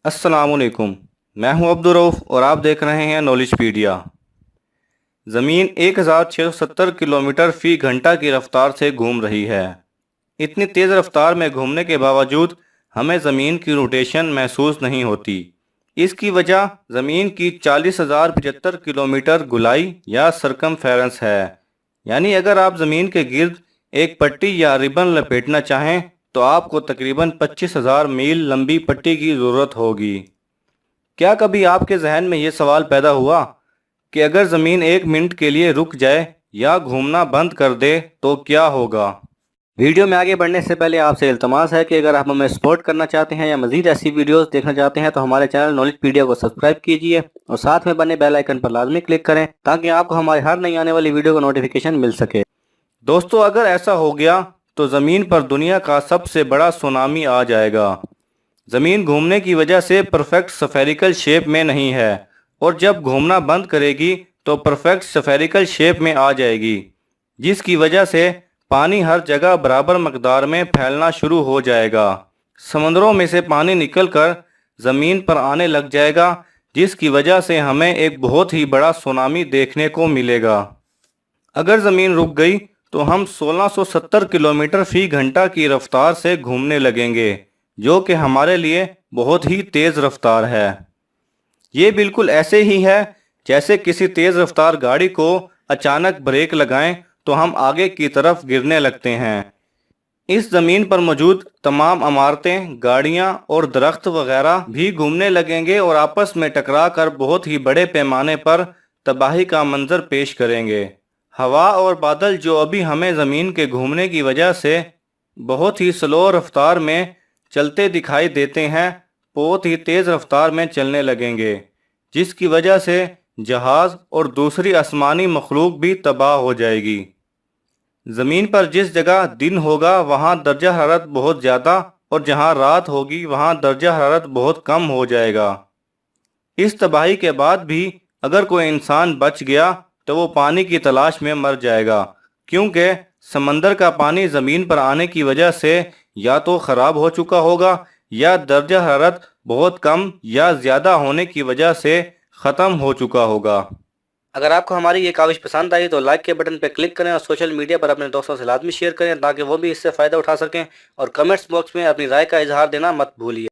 अस्सलामुअलैकुम। मैं हूं अब्दुर्रऊफ और आप देख रहे हैं नॉलेजपीडिया। ज़मीन 1670 किलोमीटर फ़ी घंटा की रफ्तार से घूम रही है। इतनी तेज़ रफ्तार में घूमने के बावजूद हमें ज़मीन की रोटेशन महसूस नहीं होती। इसकी वजह ज़मीन की 40,075 किलोमीटर गुलाई या सरकमफेरेंस है। यानी अगर आप ज़मीन के गिर्द एक पट्टी या रिबन लपेटना चाहें तो आपको तकरीबन 25,000 मील लंबी पट्टी की ज़रूरत होगी। क्या कभी आपके जहन में ये सवाल पैदा हुआ कि अगर ज़मीन 1 मिनट के लिए रुक जाए या घूमना बंद कर दे तो क्या होगा? वीडियो में आगे बढ़ने से पहले आपसे इल्तमास है कि अगर आप हमें सपोर्ट करना चाहते हैं या मज़ीद ऐसी वीडियोस देखना चाहते हैं तो हमारे चैनल नॉलेजपीडिया को सब्सक्राइब कीजिए और साथ में बने बेल आइकन पर लाजमी क्लिक करें ताकि आपको हमारी हर नई आने वाली वीडियो का नोटिफिकेशन मिल सके। दोस्तों, अगर ऐसा हो गया तो ज़मीन पर दुनिया का सबसे बड़ा सुनामी आ जाएगा। ज़मीन घूमने की वजह से परफेक्ट स्फेरिकल शेप में नहीं है और जब घूमना बंद करेगी तो परफेक्ट स्फेरिकल शेप में आ जाएगी, जिसकी वजह से पानी हर जगह बराबर मकदार में फैलना शुरू हो जाएगा। समंदरों में से पानी निकलकर ज़मीन पर आने लग जाएगा, जिसकी वजह से हमें एक बहुत ही बड़ा सुनामी देखने को मिलेगा। अगर ज़मीन रुक गई तो हम 1670 किलोमीटर फ़ी घंटा की रफ्तार से घूमने लगेंगे, जो कि हमारे लिए बहुत ही तेज़ रफ्तार है। ये बिल्कुल ऐसे ही है जैसे किसी तेज़ रफ्तार गाड़ी को अचानक ब्रेक लगाएं तो हम आगे की तरफ गिरने लगते हैं। इस ज़मीन पर मौजूद तमाम इमारतें, गाड़ियां और दरख्त वगैरह भी घूमने लगेंगे और आपस में टकरा कर बहुत ही बड़े पैमाने पर तबाही का मंजर पेश करेंगे। हवा और बादल जो अभी हमें ज़मीन के घूमने की वजह से बहुत ही स्लो रफ्तार में चलते दिखाई देते हैं, बहुत ही तेज़ रफ्तार में चलने लगेंगे, जिसकी वजह से जहाज़ और दूसरी आसमानी मखलूक भी तबाह हो जाएगी। ज़मीन पर जिस जगह दिन होगा वहाँ दर्जा हरारत बहुत ज़्यादा और जहाँ रात होगी वहाँ दर्जा हरारत बहुत कम हो जाएगा। इस तबाही के बाद भी अगर कोई इंसान बच गया तो वो पानी की तलाश में मर जाएगा, क्योंकि समंदर का पानी ज़मीन पर आने की वजह से या तो ख़राब हो चुका होगा या दर्जा हरारत बहुत कम या ज़्यादा होने की वजह से ख़त्म हो चुका होगा। अगर आपको हमारी ये काविश पसंद आई तो लाइक के बटन पर क्लिक करें और सोशल मीडिया पर अपने दोस्तों से लाजमी शेयर करें ताकि वो भी इससे फ़ायदा उठा सकें, और कमेंट्स बॉक्स में अपनी राय का इजहार देना मत भूलिए।